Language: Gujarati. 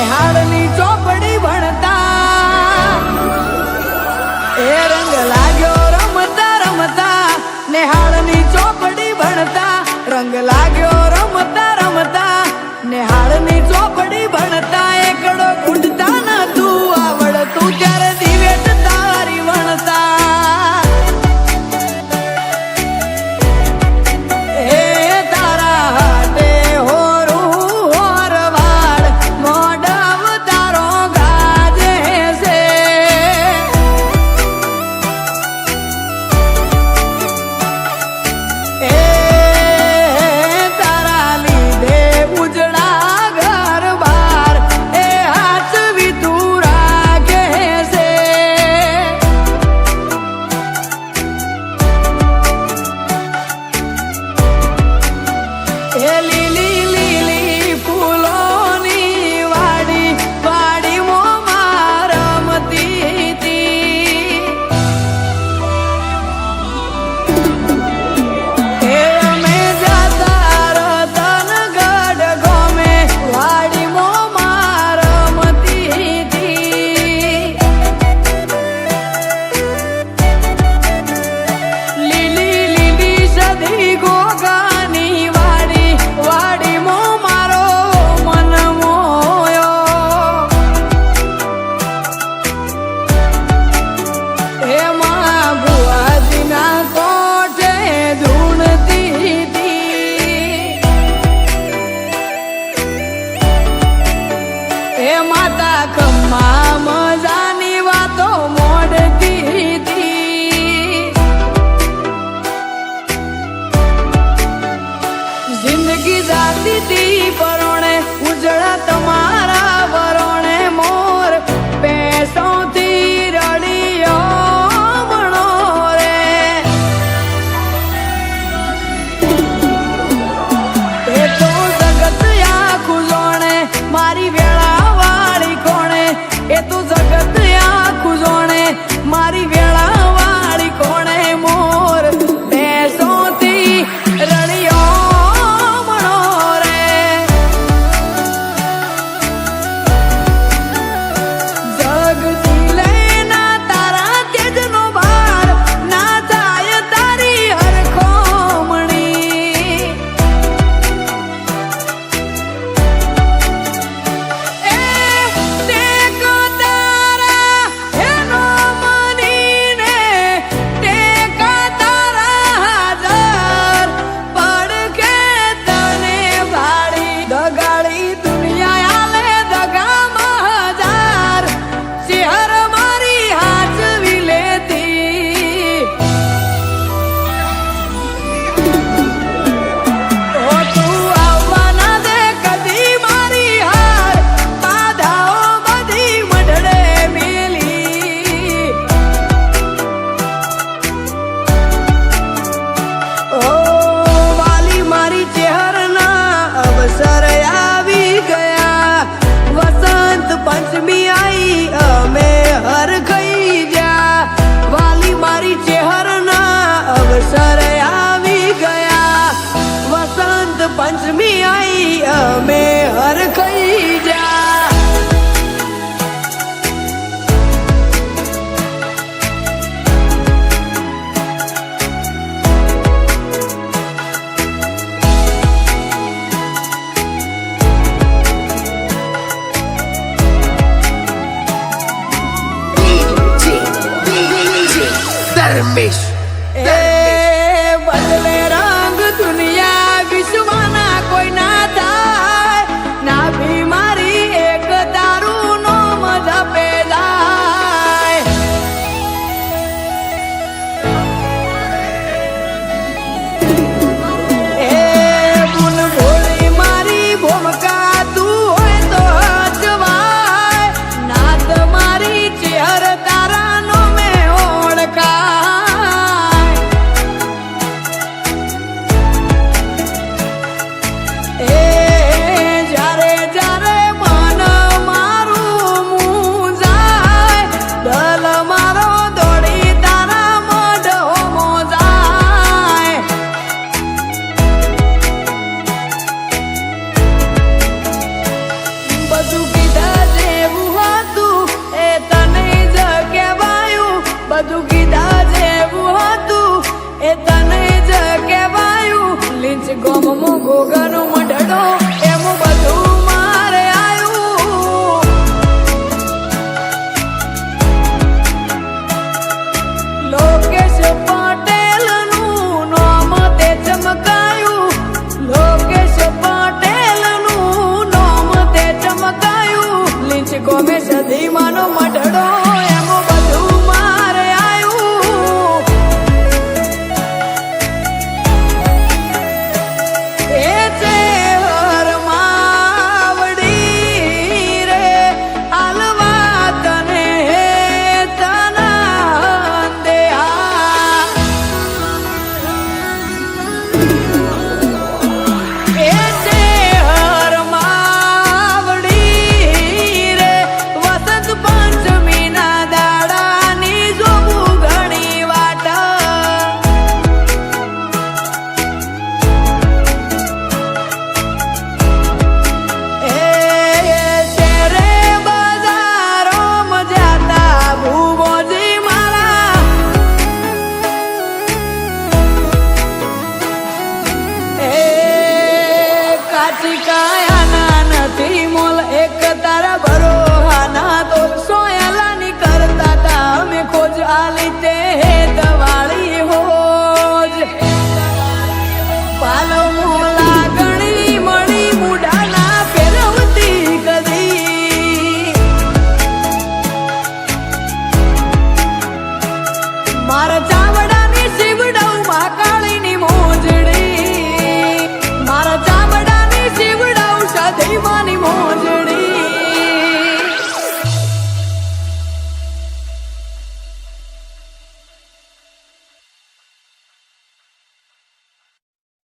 નિહાળની ચોપડી ભણતા એ રંગ લાગ્યો રમતા રમતા નિહાળની ચોપડી ભણતા રંગ લાગ્યો રમતા રમતા નિહાળની ચોપડી ભણતા એકડો ગુંડતા નતું આવડતું ત્યારે દિવેટ તારી વણતા પરોણે ઉજળા તમારા વરોણે મોર પેસોથી રડિયો મણો રે એ તો જગત આખું જોણે મારી વેળા વાળી કોણે એ તો જગત આખું જોણે મારી વેળા વાળી કોણે મોર પેસોથી રડિયો पंचमी आई अमे हर खई जा वाली मारी चेहरना अवसर आवी गया वसंत पंचमी आई अमे हर खई जा Mish. બદલે રંગ દુનિયા વિશ્વના કોઈ ના થાય ના બીમારી એક દારૂ નો મજા પેલાય બુન ભોળી મારી ભૂમકા તું હોય તો જવાય ના તમારી ચેહર તારા નો મેં ઓળખા શિકાય